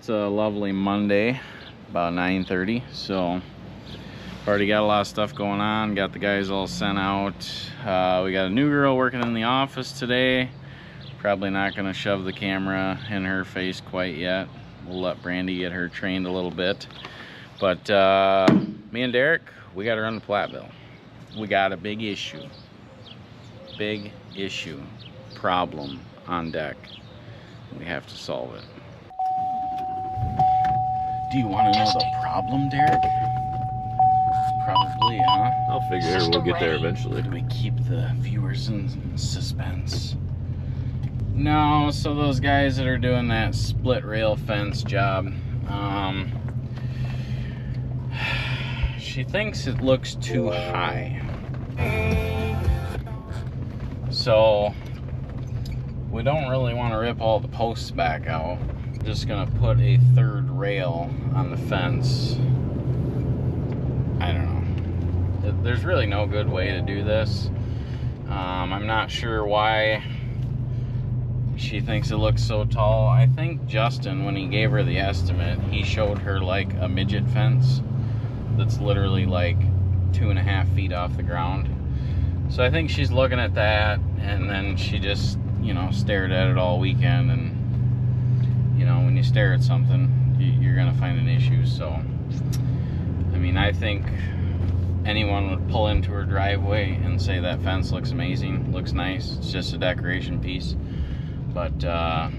It's a lovely Monday, about 9:30, so already got a lot of stuff going on. Got the guys all sent out. We got a new girl working in the office today. Probably not going to shove the camera in her face quite yet. We'll let Brandy get her trained a little bit. But me and Derek, we got to run the plat bill. We got a big issue. Big issue. Problem on deck. We have to solve it. Do you want to know the problem, Derek? Probably, huh? I'll figure we'll get there eventually. Do we keep the viewers in suspense? No, so those guys that are doing that split rail fence job, she thinks it looks too high. So we don't really want to rip all the posts back out. Just gonna put a third rail on the fence. I don't know. There's really no good way to do this. I'm not sure why she thinks it looks so tall. I think Justin, when he gave her the estimate, he showed her like a midget fence that's literally like 2.5 feet off the ground. So I think she's looking at that, and then she just, you know, stared at it all weekend. And you know, when you stare at something, you're gonna find an issue. So I mean, I think anyone would pull into her driveway and say that fence looks amazing, looks nice, it's just a decoration piece. But I'm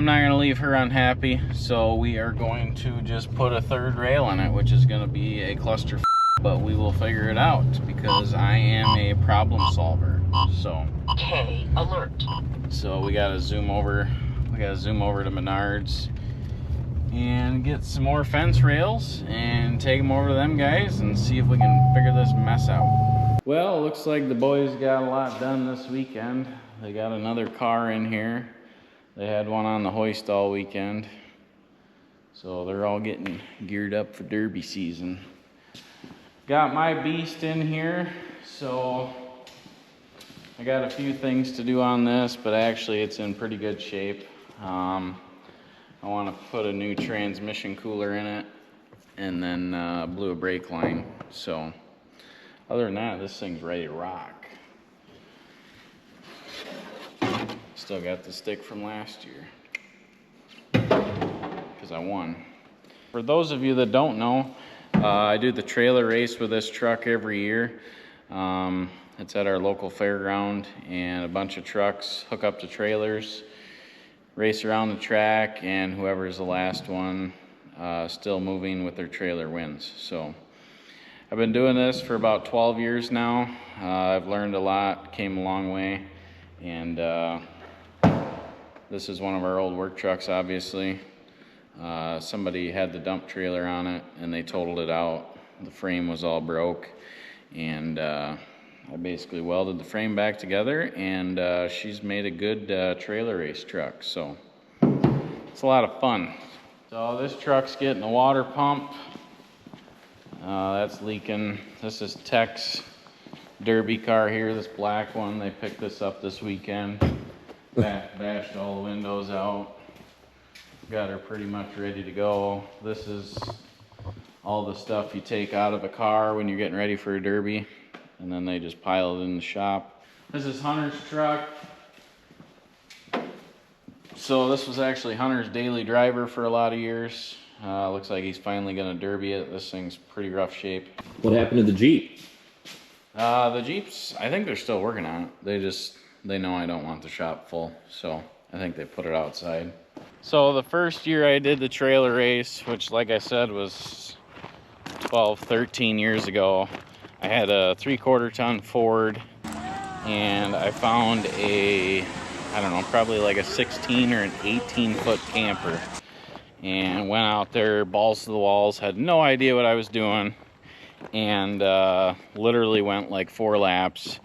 not gonna leave her unhappy, so we are going to just put a third rail in it, which is gonna be a cluster, but we will figure it out because I am a problem solver. So K alert. So we gotta zoom over. We gotta zoom over to Menards and get some more fence rails and take them over to them guys and see if we can figure this mess out. Well, it looks like the boys got a lot done this weekend. They got another car in here. They had one on the hoist all weekend. So they're all getting geared up for derby season. Got my beast in here, so I got a few things to do on this, but actually it's in pretty good shape. I want to put a new transmission cooler in it, and then blew a brake line. So other than that, this thing's ready to rock. Still got the stick from last year because I won. For those of you that don't know, I do the trailer race with this truck every year. It's at our local fairground, and a bunch of trucks hook up to trailers, race around the track, and whoever's the last one still moving with their trailer wins. So I've been doing this for about 12 years now. I've learned a lot, came a long way, and this is one of our old work trucks, obviously. Somebody had the dump trailer on it and they totaled it out. The frame was all broke, and I basically welded the frame back together, and she's made a good trailer race truck. So it's a lot of fun. So this truck's getting a water pump. That's leaking. This is Tech's derby car here, this black one. They picked this up this weekend. Bashed all the windows out. Got her pretty much ready to go. This is all the stuff you take out of a car when you're getting ready for a derby, and then they just pile it in the shop. This is Hunter's truck. So this was actually Hunter's daily driver for a lot of years. Looks like he's finally gonna derby it. This thing's pretty rough shape. What happened to the Jeep? The Jeeps, I think they're still working on it. They know I don't want the shop full, so I think they put it outside. So the first year I did the trailer race, which like I said was 12, 13 years ago, I had a 3/4 ton Ford, and I found I don't know, probably like a 16 or an 18-foot camper, and went out there balls to the walls, had no idea what I was doing, and literally went like 4 laps.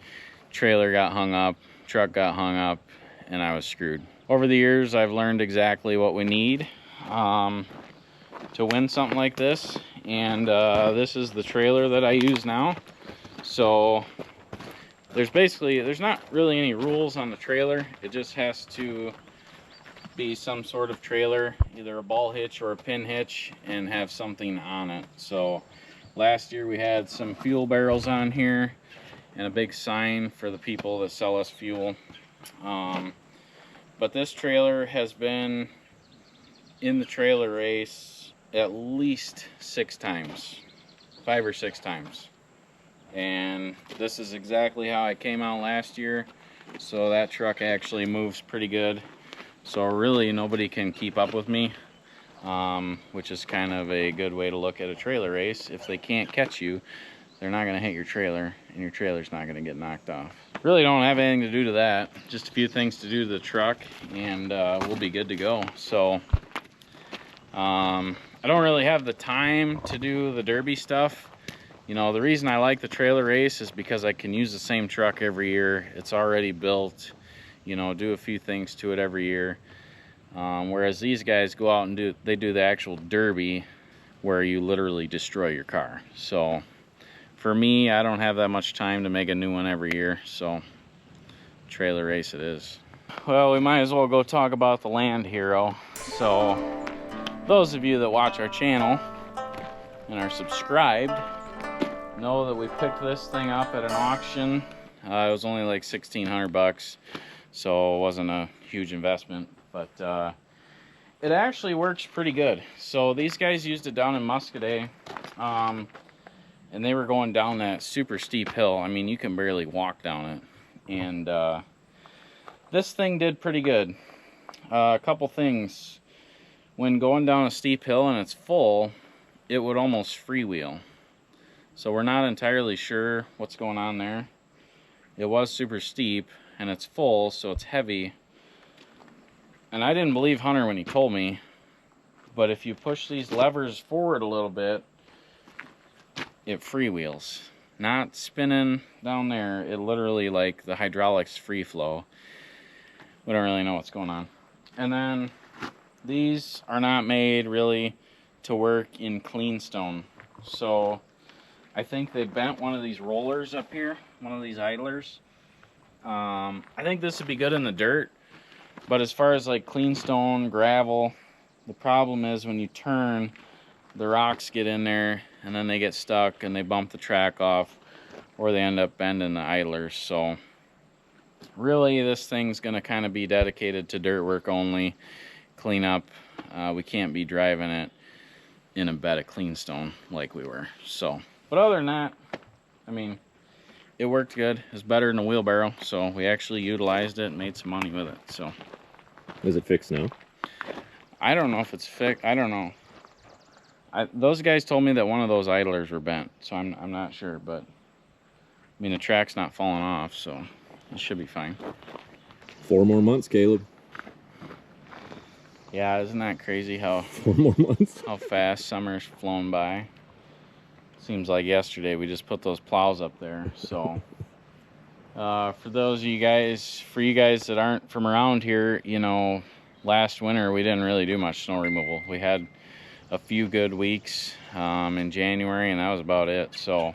Trailer got hung up, truck got hung up, and I was screwed. Over the years, I've learned exactly what we need to win something like this, and this is the trailer that I use now. So there's not really any rules on the trailer. It just has to be some sort of trailer, either a ball hitch or a pin hitch, and have something on it. So last year we had some fuel barrels on here and a big sign for the people that sell us fuel. But this trailer has been in the trailer race at least 6 times, 5 or 6 times. And this is exactly how I came out last year. So that truck actually moves pretty good. So really nobody can keep up with me, which is kind of a good way to look at a trailer race. If they can't catch you, they're not gonna hit your trailer, and your trailer's not gonna get knocked off. Really don't have anything to do to that. Just a few things to do to the truck, and we'll be good to go. So I don't really have the time to do the derby stuff. You know, the reason I like the trailer race is because I can use the same truck every year. It's already built, you know, do a few things to it every year. Whereas these guys go out and do the actual derby where you literally destroy your car. So for me, I don't have that much time to make a new one every year, so trailer race it is. Well, we might as well go talk about the Land Hero. So those of you that watch our channel and are subscribed know that we picked this thing up at an auction. It was only like 1,600 bucks, so it wasn't a huge investment, but it actually works pretty good. So these guys used it down in Muscadet, and they were going down that super steep hill. I mean, you can barely walk down it. And this thing did pretty good. A couple things. When going down a steep hill and it's full, it would almost freewheel. So we're not entirely sure what's going on there. It was super steep and it's full, so it's heavy. And I didn't believe Hunter when he told me, but if you push these levers forward a little bit, it freewheels. Not spinning down there, it literally, like the hydraulics free flow. We don't really know what's going on. And then these are not made really to work in clean stone. So I think they bent one of these rollers up here, one of these idlers. I think this would be good in the dirt, but as far as like clean stone, gravel, the problem is when you turn, the rocks get in there and then they get stuck and they bump the track off, or they end up bending the idlers. So really this thing's gonna kind of be dedicated to dirt work only, clean up. We can't be driving it in a bed of clean stone like we were. So, but other than that, I mean, it worked good. It's better than a wheelbarrow, so we actually utilized it and made some money with it. So Is it fixed now? I don't know if it's fixed. I don't know. Those guys told me that one of those idlers were bent, so I'm not sure, but I mean the track's not falling off, so it should be fine. 4 more months, Caleb. Yeah, isn't that crazy how 4 more months. how fast summer's flown by? Seems like yesterday we just put those plows up there. So for those of you guys, that aren't from around here, you know, last winter we didn't really do much snow removal. We had a few good weeks in January, and that was about it. So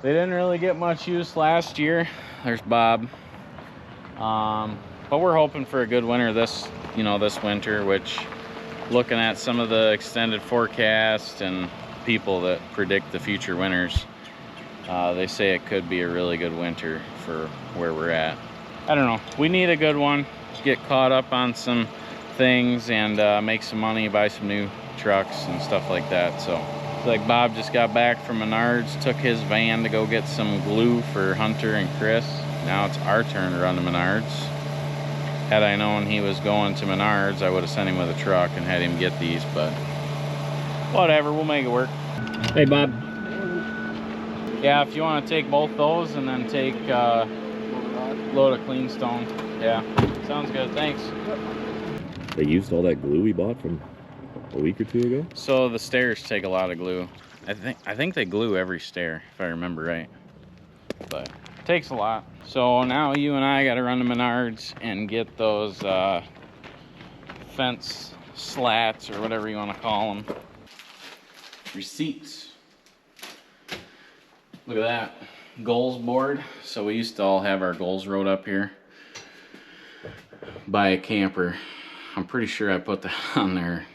they didn't really get much use last year. There's Bob. But we're hoping for a good winter this winter, which, looking at some of the extended forecasts and people that predict the future winters, they say it could be a really good winter for where we're at. I don't know. We need a good one. Get caught up on some things and make some money, buy some new trucks and stuff like that. So like Bob just got back from Menards, took his van to go get some glue for Hunter and Chris. Now it's our turn to run to Menards. Had I known he was going to Menards, I would have sent him with a truck and had him get these, but whatever, we'll make it work. Hey, Bob. Yeah, if you want to take both those and then take a load of clean stone. Yeah, sounds good, thanks. They used all that glue we bought from a week or two ago? So the stairs take a lot of glue. I think they glue every stair, if I remember right. But it takes a lot. So now you and I got to run to Menards and get those fence slats or whatever you want to call them. Receipts. Look at that. Goals board. So we used to all have our goals wrote up here by a camper. I'm pretty sure I put that on there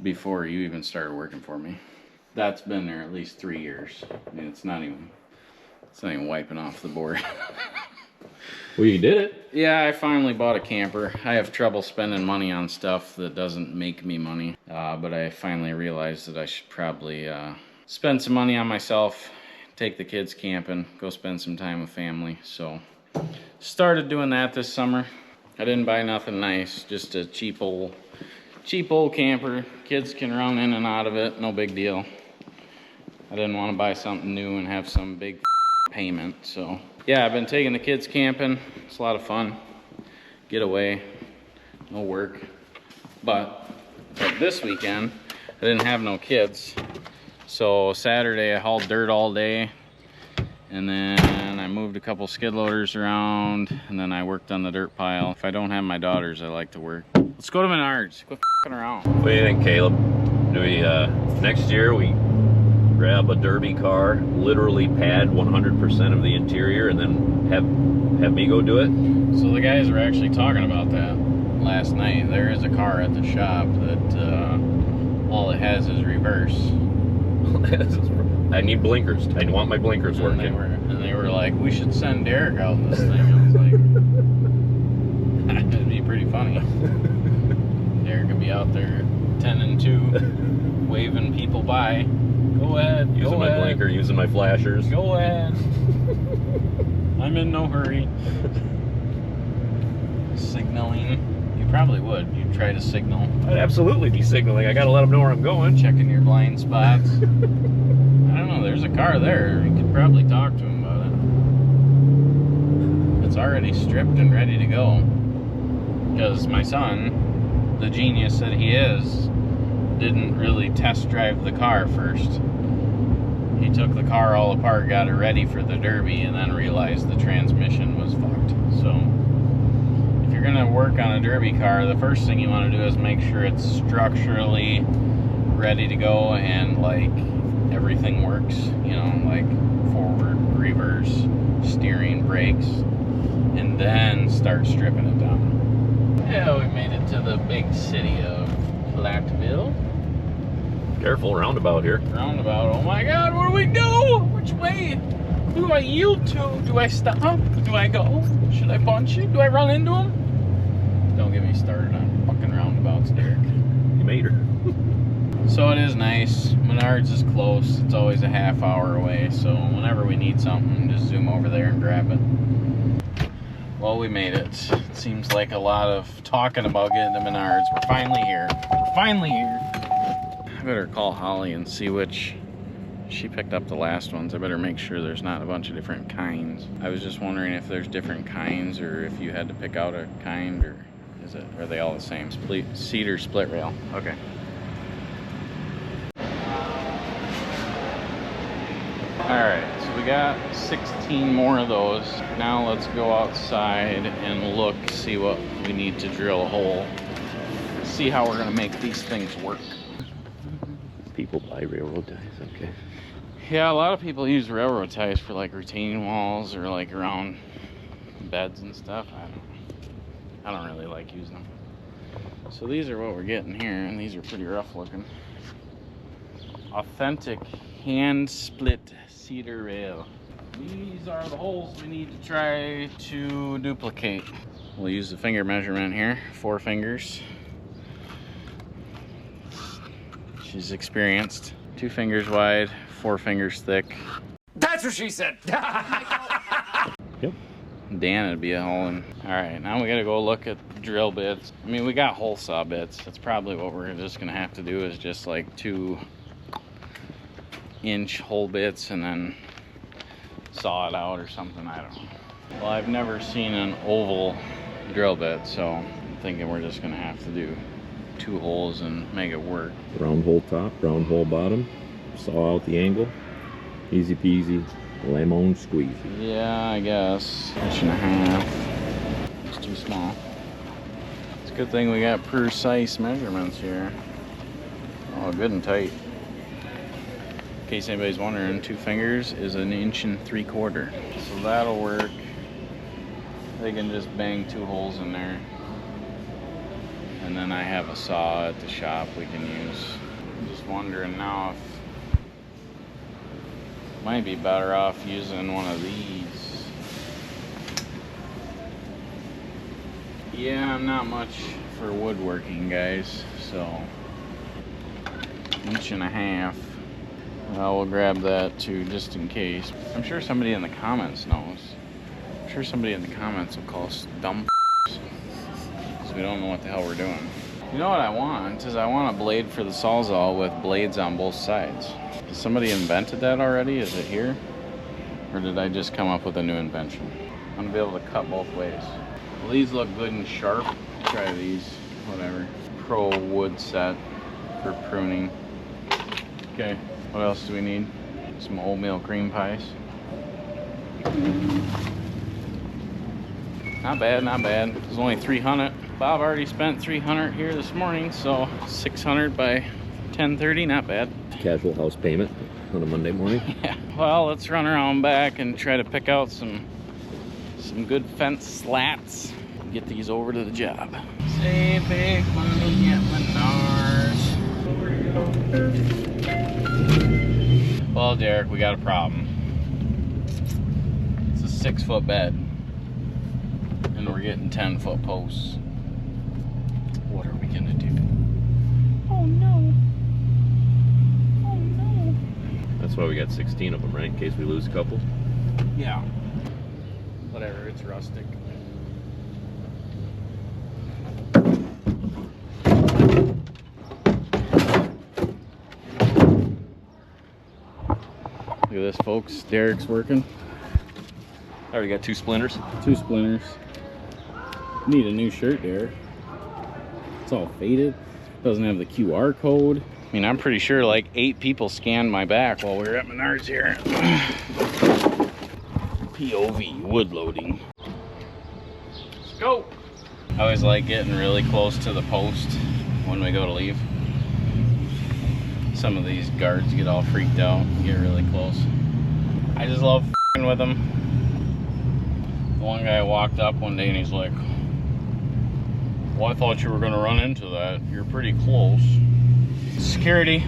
before you even started working for me. That's been there at least 3 years. I mean, it's not even wiping off the board. Well, you did it. Yeah, I finally bought a camper. I have trouble spending money on stuff that doesn't make me money. But I finally realized that I should probably spend some money on myself, take the kids camping, go spend some time with family. So, started doing that this summer. I didn't buy nothing nice, just a cheap old camper. Kids can run in and out of it, no big deal. I didn't want to buy something new and have some big payment, so yeah, I've been taking the kids camping. It's a lot of fun. Get away, no work. But this weekend, I didn't have no kids. So Saturday I hauled dirt all day, and then I moved a couple skid loaders around, and then I worked on the dirt pile. If I don't have my daughters, I like to work. Let's go to Menards. Quit f***ing around. What do you think, Caleb? Do we next year we grab a derby car, literally pad 100% of the interior, and then have me go do it? So the guys were actually talking about that last night. There is a car at the shop that all it has is reverse. I need blinkers. I want my blinkers working. And they were like, we should send Derek out in this thing. I was like, it'd be pretty funny. Derek could be out there 10 and 2, waving people by. Go ahead. Using my blinker, using my flashers. Go ahead. I'm in no hurry. Signaling. You probably would. You'd try to signal. I'd absolutely be signaling. I gotta let them know where I'm going. Checking your blind spots. I don't know. There's a car there. You could probably talk to him about it. It's already stripped and ready to go. Because my son, the genius that he is, didn't really test drive the car first. He took the car all apart, got it ready for the derby, and then realized the transmission was fucked. So if you're gonna work on a derby car, the first thing you want to do is make sure it's structurally ready to go and like everything works, you know, like forward, reverse, steering, brakes, and then start stripping it down. Yeah, we made it to the big city of Platteville. Careful, roundabout here. Roundabout. Oh my God, where do we go? Which way? Who do I yield to? Do I stop? Do I go? Should I punch you? Do I run into him? Don't get me started on fucking roundabouts, Derek. You made her. So it is nice. Menards is close. It's always a half hour away. So whenever we need something, just zoom over there and grab it. Well, we made it. It seems like a lot of talking about getting to Menards. We're finally here. We're finally here. I better call Holly and see which. She picked up the last ones. I better make sure there's not a bunch of different kinds. I was just wondering if there's different kinds, or if you had to pick out a kind, or are they all the same? Cedar split rail. Okay. Alright, so we got 16 more of those. Now let's go outside and look, see what we need to drill a hole. See how we're gonna make these things work. People buy railroad ties, okay. Yeah, a lot of people use railroad ties for like retaining walls or like around beds and stuff. I don't really like using them. So these are what we're getting here, and these are pretty rough looking. Authentic hand split cedar rail. These are the holes we need to try to duplicate. We'll use the finger measurement here, 4 fingers. She's experienced. 2 fingers wide, 4 fingers thick. That's what she said. Yep. Dan would be a hole in. All right, now we gotta go look at drill bits. I mean, we got hole saw bits. That's probably what we're just gonna have to do, is just like 2-inch hole bits and then saw it out or something. I don't know. Well, I've never seen an oval drill bit, so I'm thinking we're just gonna have to do 2 holes and make it work. Round hole top, round hole bottom. Saw out the angle. Easy peasy, lemon squeezy. Yeah, I guess. 1.5 inches. It's too small. It's a good thing we got precise measurements here. Oh, good and tight. In case anybody's wondering, 2 fingers is 1 3/4 inches. So that'll work. They can just bang 2 holes in there. And then I have a saw at the shop we can use. I'm just wondering now if might be better off using one of these. Yeah, I'm not much for woodworking, guys, so 1.5 inch. We'll grab that too, just in case. I'm sure somebody in the comments knows. I'm sure somebody in the comments will call us dumb because we don't know what the hell we're doing. You know what I want is I want a blade for the Sawzall with blades on both sides. Has somebody invented that already? Is it here? Or did I just come up with a new invention? I'm gonna be able to cut both ways. Well, these look good and sharp. Try these, whatever. Pro wood set for pruning. Okay, what else do we need? Some oatmeal cream pies. Not bad, not bad. It was only 300. Bob already spent 300 here this morning, so 600 by 10:30, not bad. Casual house payment on a Monday morning. Yeah. Well, let's run around back and try to pick out some good fence slats. Get these over to the job. Save big money at Menards. Well, Derek, we got a problem. It's a 6-foot bed, and we're getting 10-foot posts. What are we gonna do? Oh no! Oh no! That's why we got 16 of them, right? In case we lose a couple. Yeah. Whatever, it's rustic. Look at this, folks. Derek's working. I already got 2 splinters. 2 splinters. Need a new shirt, Derek. It's all faded. Doesn't have the QR code. I mean, I'm pretty sure like 8 people scanned my back while we were at Menards here. POV, wood loading. Let's go. I always like getting really close to the post when we go to leave. Some of these guards get all freaked out and get really close. I just love f***ing with them. The one guy walked up one day and he's like, well, I thought you were gonna run into that. You're pretty close. Security.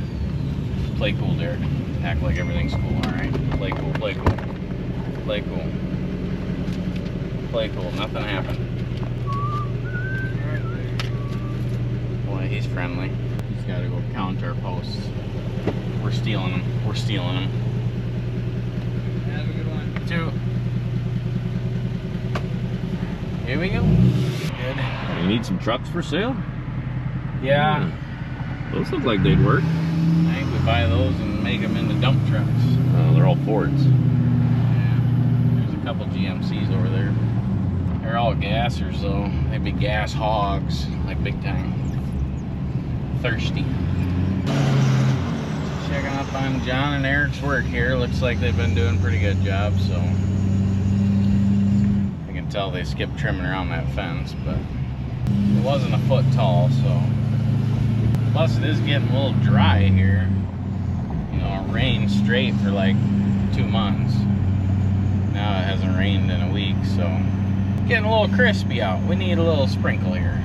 Play cool, Derek. Act like everything's cool, alright? Play cool, play cool. Play cool. Play cool, nothing happened. Boy, he's friendly. He's gotta go count our posts. We're stealing them. We're stealing them. Have a good one. 2. Here we go. Good. You need some trucks for sale? Yeah. Those look like they'd work. I think we buy those and make them into dump trucks. They're all Fords. Yeah. There's a couple GMCs over there. They're all gassers though. They'd be gas hogs, like big time. Thirsty. Checking up on John and Eric's work here. Looks like they've been doing a pretty good job, so I can tell they skipped trimming around that fence, but it wasn't a foot tall, so. Plus it is getting a little dry here. You know, it rained straight for like 2 months. Now it hasn't rained in a week, so getting a little crispy out. We need a little sprinkle here.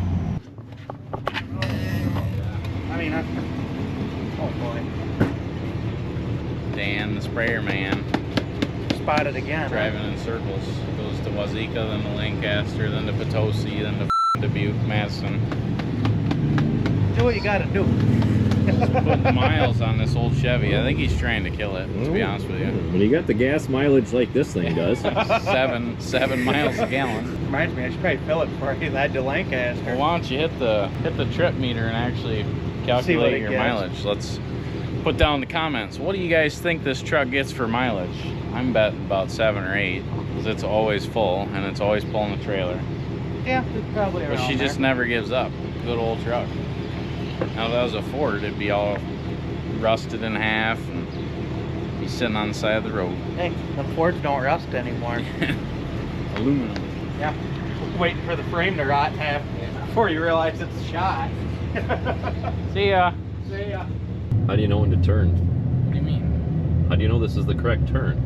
Oh boy. Dan, the sprayer man, Spotted again. driving in circles. Goes to Wazeeka, then to Lancaster, then to Potosi, then to Dubuque, Madison. Do what you gotta do. Putting miles on this old Chevy. I think he's trying to kill it, to be honest with you. When you got the gas mileage like this thing does. 7 miles a gallon. Reminds me, I should probably fill it before I head to Lancaster. Well, why don't you hit the trip meter and actually calculate your mileage? Let's put down in the comments. What do you guys think this truck gets for mileage? I'm betting about 7 or 8 because it's always full and it's always pulling the trailer. Yeah, it's probably around But she just never gives up. Good old truck. Now if that was a Ford, it'd be all rusted in half and be sitting on the side of the road. Hey, the Fords don't rust anymore. Aluminum. Yeah. Waiting for the frame to rot in half before you realize it's shot. See ya. See ya. How do you know when to turn? What do you mean? How do you know this is the correct turn?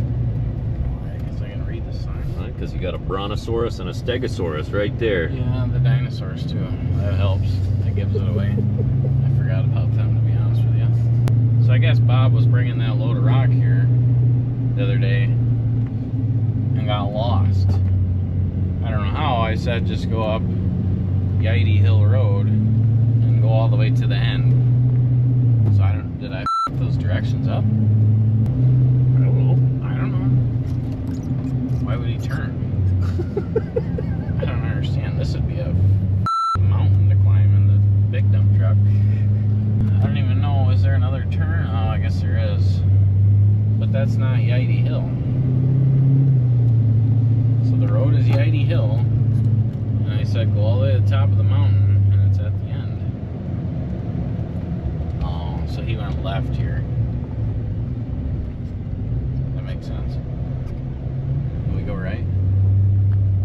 I guess I can read the sign. Because you got a Brontosaurus and a Stegosaurus right there. Yeah, the dinosaurs too. That helps, I gives it away. I forgot about them, to be honest with you. So I guess Bob was bringing that load of rock here the other day and got lost. I don't know how. I said just go up Yidey Hill Road and go all the way to the end. So I don't, did I f those directions up? I don't know. I don't know. Why would he turn? I don't understand. This would be a mountain to climb in the big dump truck. I don't even know. Is there another turn? Oh, I guess there is. But that's not Yidey Hill. So the road is Yidey Hill. And I said go all the way to the top of the mountain and it's at the end. Oh, so he went left here. That makes sense. Can we go right?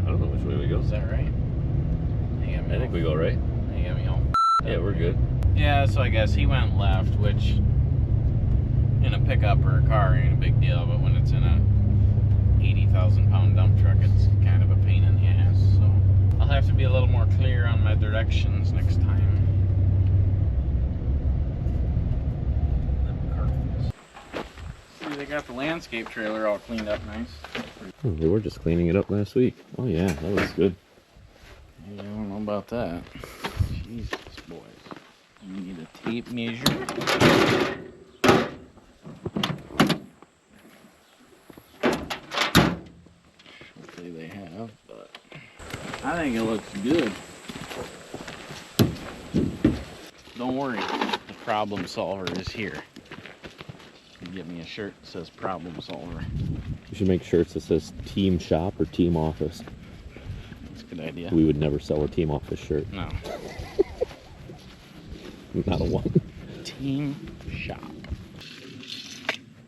I don't know which way we go. Is that right? I think we go right. You got me all Yeah, we're good. Yeah, so I guess he went left, which in a pickup or a car ain't a big deal, but when it's in a 80,000 pound dump truck, it's kind of a pain in the ass. So I'll have to be a little more clear on my directions next time. See, they got the landscape trailer all cleaned up nice. Oh, we were just cleaning it up last week. Oh yeah, that was good. Yeah, I don't know about that. Jesus, boys. You need a tape measure. Hopefully they have, but I think it looks good. Don't worry, the problem solver is here. You can get me a shirt that says problem solver. You should make shirts that says team shop or team office. That's a good idea. We would never sell a team office shirt. No. Not a one. Team shop.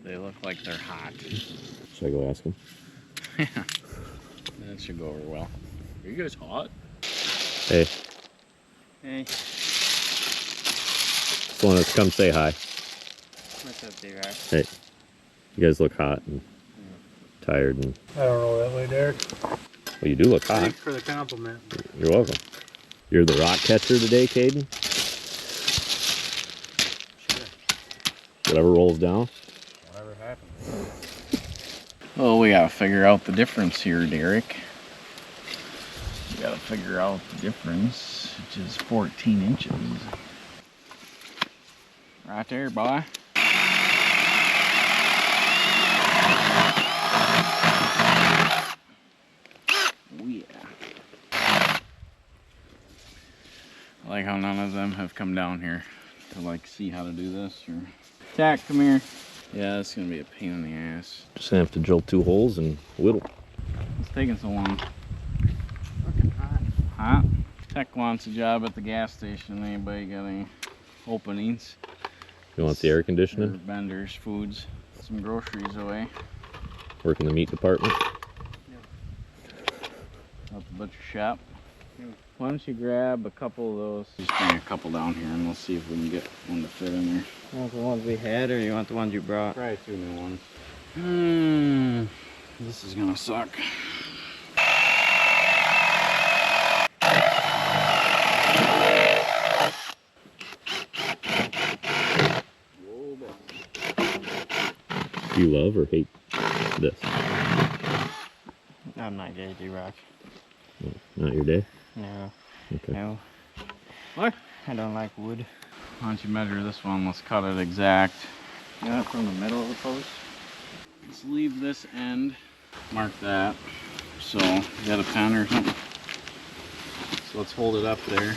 They look like they're hot. Should I go ask him? Yeah. That should go over well. Are you guys hot? Hey, Hey, just wanted to come say hi. what's up, D-Rock? Hey, you guys look hot and tired and... I don't know that way, Derek. Well, you do look hot. Thanks for the compliment. You're welcome. You're the rock catcher today, Caden? Sure. Whatever rolls down? Whatever happens. Well, we gotta figure out the difference here, Derek. We gotta figure out the difference, which is 14 inches. Right there, boy. Oh yeah. I like how none of them have come down here to like see how to do this. Or Tack, come here. Yeah, it's gonna be a pain in the ass. Just gonna have to drill 2 holes and whittle. It's taking so long. Fucking hot. Hot? Tech wants a job at the gas station. Anybody got any openings? You want the air Or conditioning? vendors, foods, some groceries away. Work in the meat department? Out the butcher shop. Why don't you grab a couple of those? Just bring a couple down here and we'll see if we can get one to fit in there. You want the ones we had, or you want the ones you brought? Probably 2 new ones. This is gonna suck. Do you love or hate this? I'm not gay, D-Rock. Not your day? No. Okay. No. What? I don't like wood. Why don't you measure this one? Let's cut it exact. Yeah, from the middle of the post. Let's leave this end. Mark that. So, you got a pen or something? So let's hold it up there.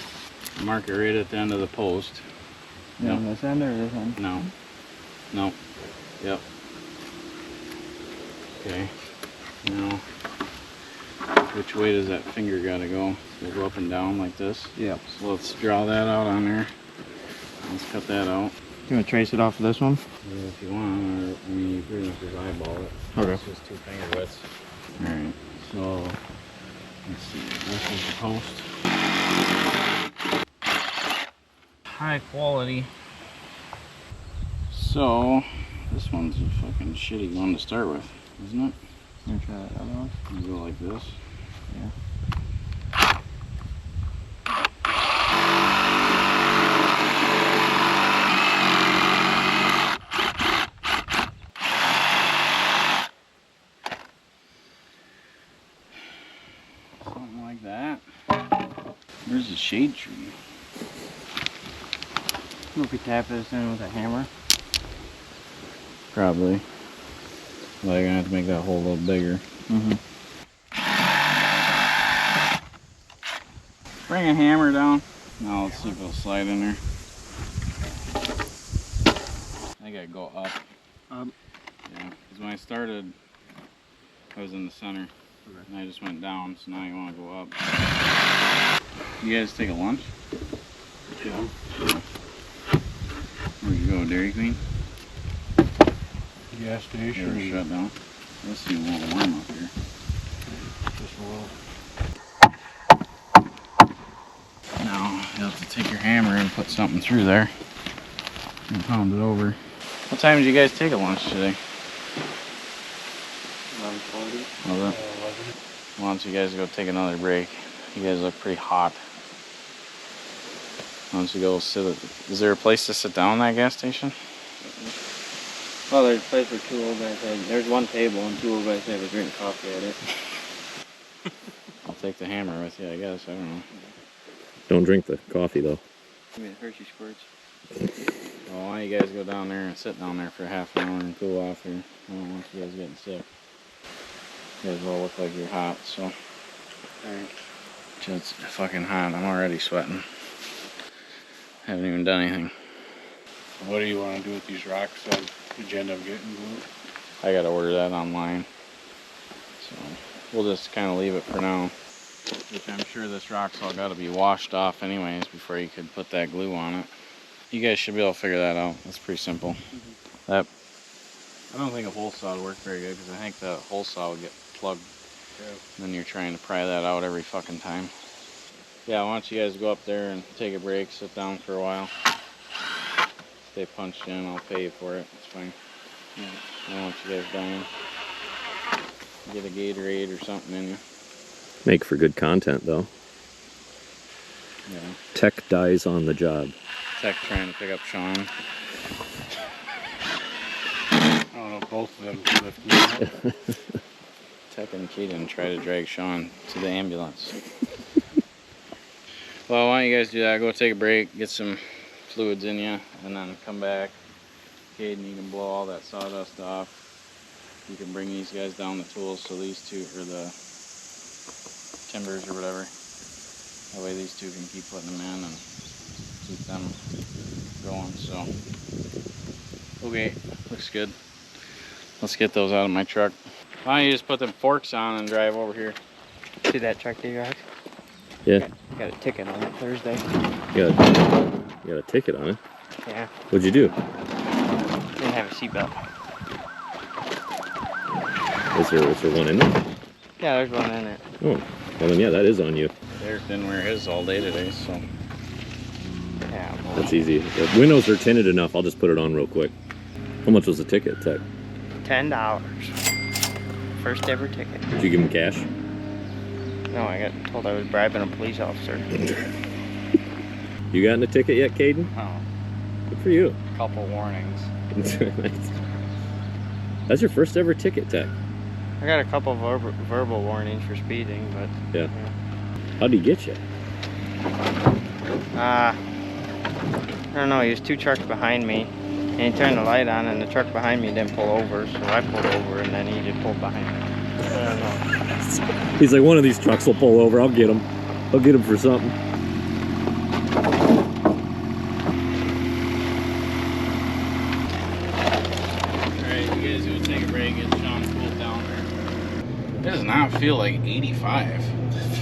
Mark it right at the end of the post. You on this end or this end? No. No. Yep. Okay. Now, which way does that finger gotta go? We'll go up and down like this. Yep. So let's draw that out on there. Let's cut that out. You want to trace it off of this one? If you want, or I mean, you pretty much just eyeball it. Okay. It's just 2 finger widths. All right. So let's see. This is the post. High quality. So this one's a fucking shitty one to start with, isn't it? Let me try that other one. You go like this. Yeah. shade tree. What if we tap this in with a hammer? Probably. Well, you're gonna have to make that hole a little bigger. Bring a hammer down. Now let's see if it'll slide in there. I gotta go up. Up? Yeah, because when I started, I was in the center. Okay. And I just went down, so now you want to go up. You guys take a lunch? Yeah. Where'd you go, Dairy Queen? Gas You're station. shut down. This seems a little warm up here. Just a little. Now, you have to take your hammer and put something through there and pound it over. What time did you guys take a lunch today? 11:40. Was it? Why don't you guys go take another break? You guys look pretty hot. Why don't you go sit at... Is there a place to sit down at that gas station? Well, there's a place where 2 old guys had. There's one table and 2 old guys have a drink coffee at it. I'll take the hammer with you, I guess. I don't know. Don't drink the coffee though. I mean, Hershey squirts. Well, why don't you guys go down there and sit down there for half an hour and cool off here? I don't want you guys getting sick. You guys all look like you're hot, so. Alright. It's fucking hot. I'm already sweating. Haven't even done anything. What do you want to do with these rocks? Did you end up getting glue? I gotta order that online. So we'll just kind of leave it for now. Which I'm sure this rock's all gotta be washed off anyways before you could put that glue on it. You guys should be able to figure that out. That's pretty simple. That I don't think a hole saw would work very good because I think the hole saw would get plugged. Yeah. And then you're trying to pry that out every fucking time. Yeah, why don't you guys go up there and take a break, sit down for a while. Stay punched in, I'll pay you for it. It's fine. I don't want you guys dying. Get a Gatorade or something in you. Make for good content though. Yeah. Tech dies on the job. Tech trying to pick up Sean. I don't know, both of them can lift me up. Tech and Keaton try to drag Sean to the ambulance. Well, why don't you guys do that? Go take a break, get some fluids in you, and then come back. Caden, you can blow all that sawdust off. You can bring these guys down the tools so these two, or the timbers or whatever. That way these two can keep putting them in and keep them going, so. Okay, looks good. Let's get those out of my truck. Why don't you just put them forks on and drive over here? See that truck that you got? Yeah. Got a ticket on it Thursday. You got a ticket on it? Yeah. What'd you do? Didn't have a seatbelt. Is there one in there? Yeah, there's one in it. Oh, well then yeah, that is on you. Derek didn't wear his all day today, so. Yeah. That's easy. The windows are tinted enough, I'll just put it on real quick. How much was the ticket, Tech? $10. First ever ticket. Did you give him cash? No, I got told I was bribing a police officer. You gotten a ticket yet, Caden? Oh, Good for you. couple warnings. That's your first ever ticket, Tech. I got a couple verbal warnings for speeding, but Yeah. How'd he get you? I don't know. He was 2 trucks behind me, and he turned the light on, and the truck behind me didn't pull over, so I pulled over, and then he just pulled behind me. I don't know. He's like, one of these trucks will pull over. I'll get him. I'll get him for something. Alright, you guys gonna take a break, get Sean cooled down there. It does not feel like 85.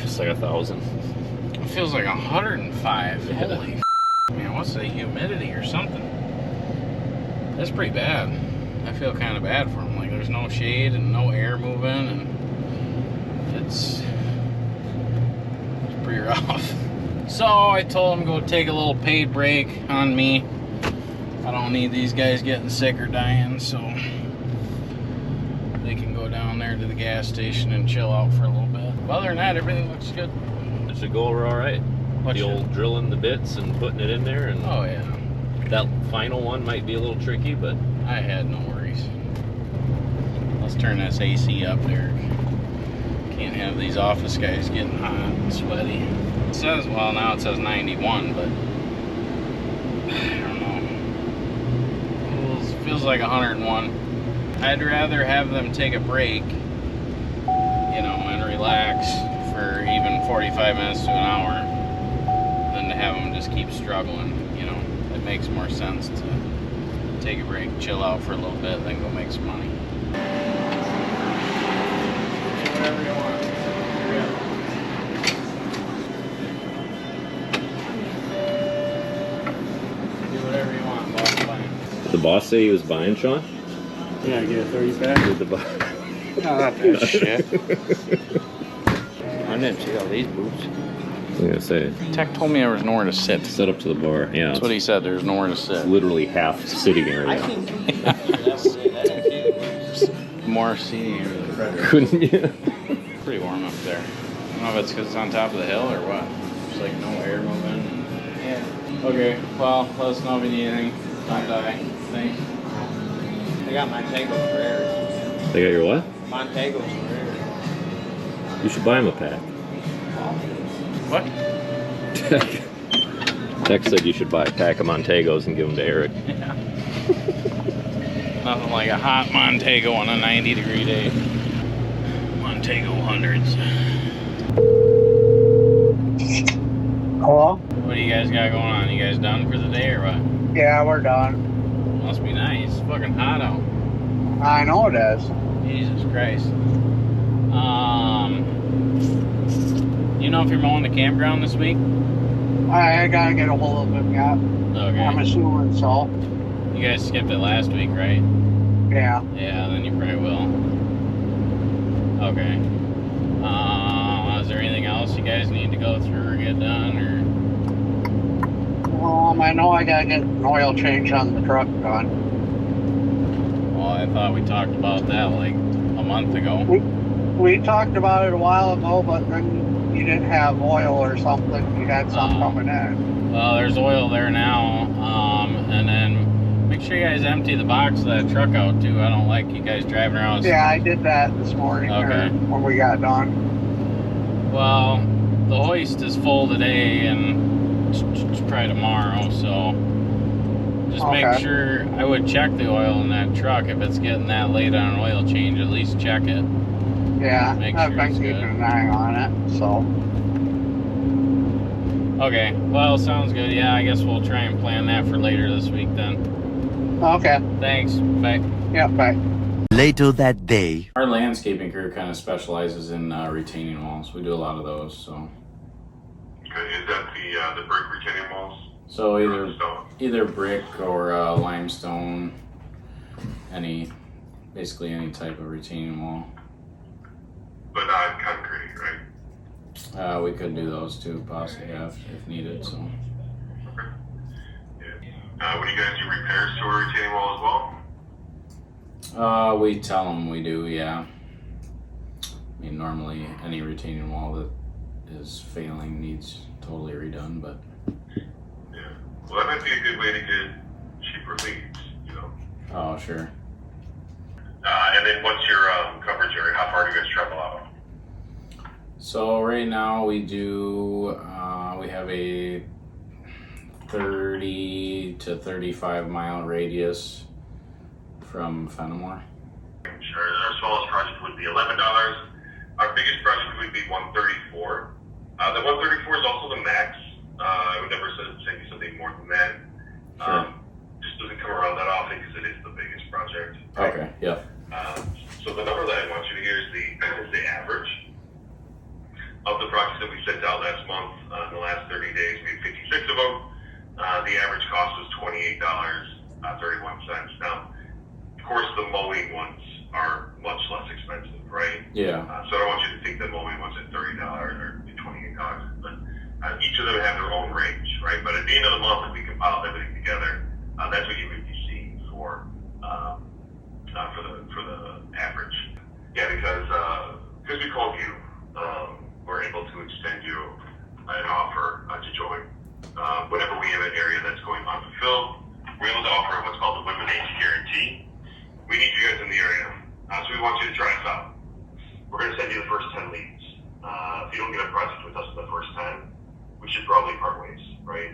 It's like 1,000. It feels like 105. Yeah. Holy man, what's the humidity or something? That's pretty bad. I feel kind of bad for him. Like there's no shade and no air moving, and it's pretty rough. So I told him go take a little paid break on me. I don't need these guys getting sick or dying, so they can go down there to the gas station and chill out for a little bit. But other than that, everything looks good. It should go over all right. What The should- old drilling the bits and putting it in there, and Oh yeah, that final one might be a little tricky, but I had no worries. Let's turn this AC up, Derek. Can't have these office guys getting hot and sweaty. says, well, now it says 91, but I don't know. Feels like 101. I'd rather have them take a break, you know, and relax for even 45 minutes to an hour than to have them just keep struggling, you know. It makes more sense to take a break, chill out for a little bit, then go make some money. Do whatever you want. Do whatever you want, boss. Did the boss say he was buying, Sean? Yeah, get a 30 pack. Did the boss? No, not that shit. I didn't see all these boots. I was gonna say, Tech told me there was nowhere to sit. set up to the bar. Yeah, That's what he said, there's nowhere to it's sit. literally half sitting area. More seating area. Couldn't you? Pretty warm up there. I don't know if it's because it's on top of the hill or what. There's like no air moving. Yeah. Okay, well, let us know if you need anything. Don't die. Thanks. I got Montegos for air. They got your what? Montegos for air. You should buy him a pack. What? Tech said you should buy a pack of Montegos and give them to Eric. Yeah. Nothing like a hot Montego on a 90-degree day. Montego hundreds. Hello? What do you guys got going on? You guys done for the day or what? Yeah, we're done. Must be nice. It's fucking hot out. I know it is. Jesus Christ. You know if you're mowing the campground this week? I gotta get a hold of him yet. I'm Okay. assuming so. You guys skipped it last week, right? Yeah. Yeah, then you probably will. Okay. Is there anything else you guys need to go through or get done, or? I know I gotta get an oil change on the truck done. Well, I thought we talked about that like a month ago. We talked about it a while ago, but then you didn't have oil or something. You had some coming in. Well, there's oil there now, and then make sure you guys empty the box of that truck out too. I don't like you guys driving around. Yeah, I did that this morning Okay. when we got done. Well, the hoist is full today and it's probably tomorrow, so just make Okay. sure. I would check the oil in that truck if it's getting that late on an oil change. At least check it. Yeah, Make I've sure been it's keeping good. an eye on it, so. Okay, well, sounds good. Yeah, I guess we'll try and plan that for later this week then. Okay. Thanks. Bye. Yeah, bye. Later that day. Our landscaping crew kind of specializes in retaining walls. We do a lot of those, so. Okay, is that the brick retaining walls? So Or stone? either brick or limestone, basically any type of retaining wall. But not concrete, right? We could do those too, possibly, yeah, if needed, so. Okay. Yeah. Would you guys do repairs to a retaining wall as well? We tell them we do, yeah. I mean, normally any retaining wall that is failing needs totally redone, but. Yeah. Well, that might be a good way to get cheaper leads, you know? Oh, sure. And then what's your coverage area? How far do you guys travel out? So right now we do, we have a 30 to 35 mile radius from Fenimore. Sure. Our smallest project would be $11. Our biggest project would be $134. The $134 is also the max. I would never say something more than that. Sure. Just doesn't come around that often because it is the biggest project. Okay, yeah. So the number that I want you to hear is the average of the projects that we sent out last month. In the last 30 days, we had 56 of them. The average cost was $28.31. Now, of course, the mowing ones are much less expensive, right? Yeah. So I don't want you to think the mowing ones at $30 or $28, but each of them have their own range, right? But at the end of the month, if we compile everything together, that's what you would be seeing for the average. Yeah, because we called you, we're able to extend you an offer to join. Whenever we have an area that's going unfulfilled, we're able to offer what's called the Women Age Guarantee. We need you guys in the area, so we want you to try us out. We're going to send you the first 10 leads. If you don't get a project with us in the first 10, we should probably part ways, right?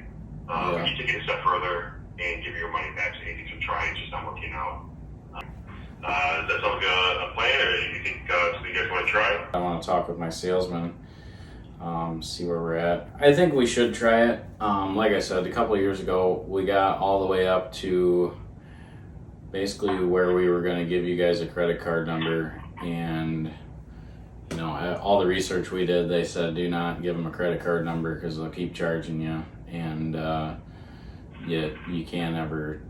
Yeah. We need to take it a step further and give you your money back. So anything to try, it's just not working out. Does that sound like a plan, or you think something you guys want to try? I want to talk with my salesman, see where we're at. I think we should try it. Like I said, a couple of years ago, we got all the way up to basically where we were going to give you guys a credit card number, and you know, all the research we did, they said do not give them a credit card number because they'll keep charging you, and yet you can't ever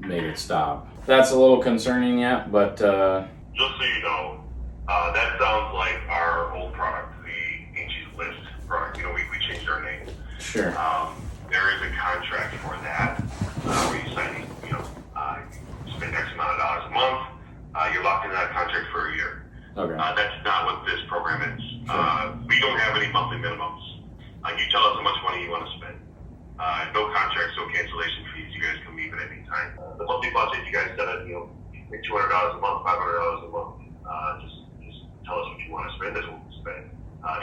make it stop. That's a little concerning yet, but just so you know, that sounds like our old product, the Angie's List product. You know, we changed our name. sure. There is a contract for that where you sign, you know, you spend X amount of dollars a month. You're locked into that contract for a year. Okay. That's not what this program is. We don't have any monthly minimums. You tell us how much money you want to spend. No contracts, no cancellation fees. You guys can leave at any time. The monthly budget, you guys set it, you know, $200 a month, $500 a month. Just tell us what you want to spend. That's what we'll spend.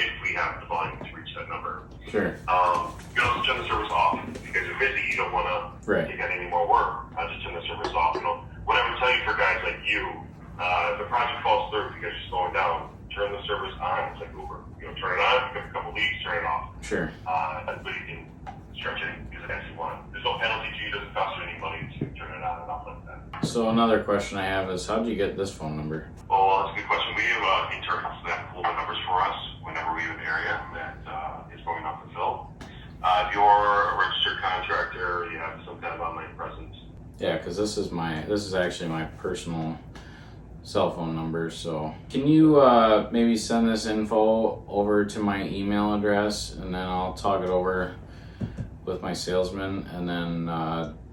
If we have the volume to reach that number. Sure. You can also turn the service off. If you guys are busy, you don't want to take on any more work. Just turn the service off. You know, what I would tell you for guys like you, if the project falls through because you're slowing down, turn the service on. It's like Uber. You know, turn it on, pick up a couple leads, turn it off. Sure. But you can stretch it as as you want. There's no penalty to you. It doesn't cost you any money to turn it on and off like that. So another question I have is, how did you get this phone number? Well, that's a good question. We have interns that pull the numbers for us whenever we have an area that is going off the fill. If you're a registered contractor, you have some kind of online presence. Yeah, because this is actually my personal cell phone number. So can you maybe send this info over to my email address, and then I'll talk it over with my salesman, and then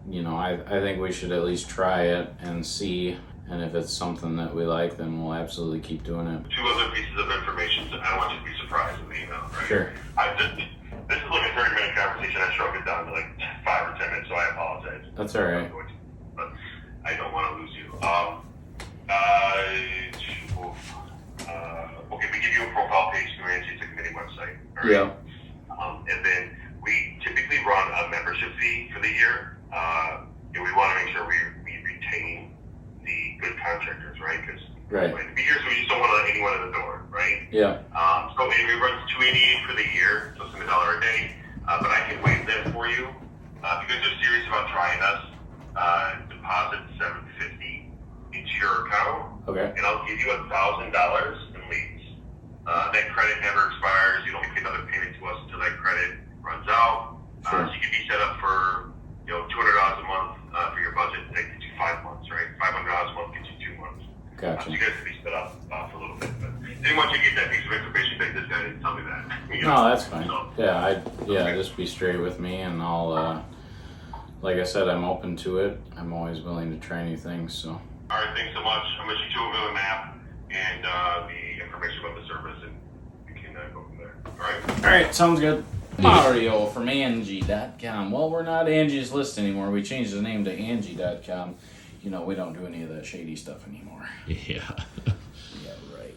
you know, I think we should at least try it and see, and if it's something that we like, then we'll absolutely keep doing it. Two other pieces of information, so I don't want you to be surprised in the email, right? Sure. This is like a 30-minute conversation. I shrunk it down to like 5 or 10 minutes, so I apologize. That's all right. But I don't want to lose you. Okay, we give you a profile page through Angie's Committee website. All right? Yeah. And then we typically run a membership fee for the year. And we want to make sure we retain the good contractors, right? Because Right. to be here, so we just don't want to let anyone in the door, right? Yeah. So it runs $288 for the year, so it's $1 a day. But I can waive that for you because you're serious about trying us. Deposit $750 into your account, Okay. and I'll give you $1,000 in leads. That credit never expires. You don't make another payment to us until that credit runs out. Sure. So you can be set up for $200 a month for your budget. That gets you 5 months, right? $500 a month gets you 2 months. Gotcha. So you guys can be set up for a little bit. But didn't want you to get that piece of information that this guy didn't tell me that. No, that's fine. So, Yeah, Okay. just be straight with me, and I'll, like I said, I'm open to it. I'm always willing to try new things, so. all right, thanks so much. I'm going to shoot you over the map and the information about the service, and we can go from there. All right? All right, sounds good. Mario from Angie.com. Well, we're not Angie's List anymore. We changed the name to Angie.com. You know, we don't do any of that shady stuff anymore. Yeah. Yeah, right.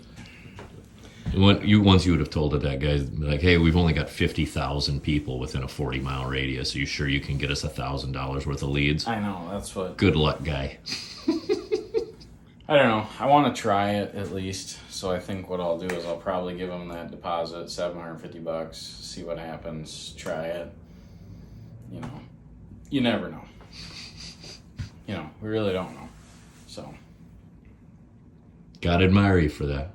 Once you would have told that guy, like, hey, we've only got 50,000 people within a 40-mile radius. Are you sure you can get us $1,000 worth of leads? I know, that's what. Good luck, guy. I don't know. I want to try it at least. So I think what I'll do is I'll probably give them that deposit, $750, see what happens, try it. You know, you never know. You know, we really don't know. So. Gotta admire you for that.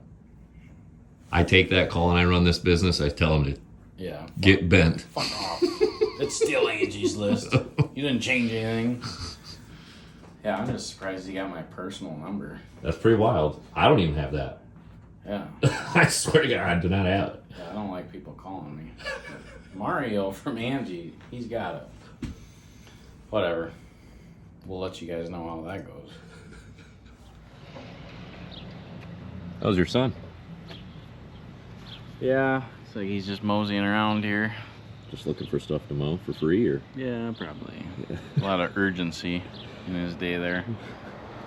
I take that call and I run this business. I tell them to get bent. Fuck off. It's still Angie's List. You didn't change anything. Yeah, I'm just surprised you got my personal number. That's pretty wild. I don't even have that. Yeah. I swear to God, I do not have it. Yeah, I don't like people calling me. Mario from Angie, he's got it. Whatever. We'll let you guys know how that goes. How's your son? Yeah, so he's just moseying around here. Just looking for stuff to mow for free, or? Yeah, probably. A lot of urgency in his day there.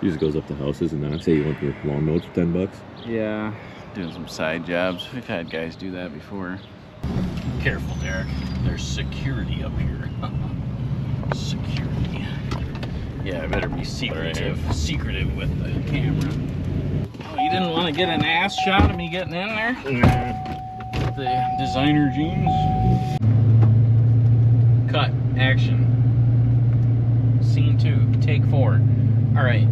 He just goes up to houses and then I say you want your lawn mowed for $10. Yeah, doing some side jobs. We've had guys do that before. Careful, Derek. There's security up here. Security. Yeah, I better be secretive. Secretive with the camera. Oh, you didn't want to get an ass shot of me getting in there? With the designer jeans? Cut. Action. Scene 2. Take 4. Alright.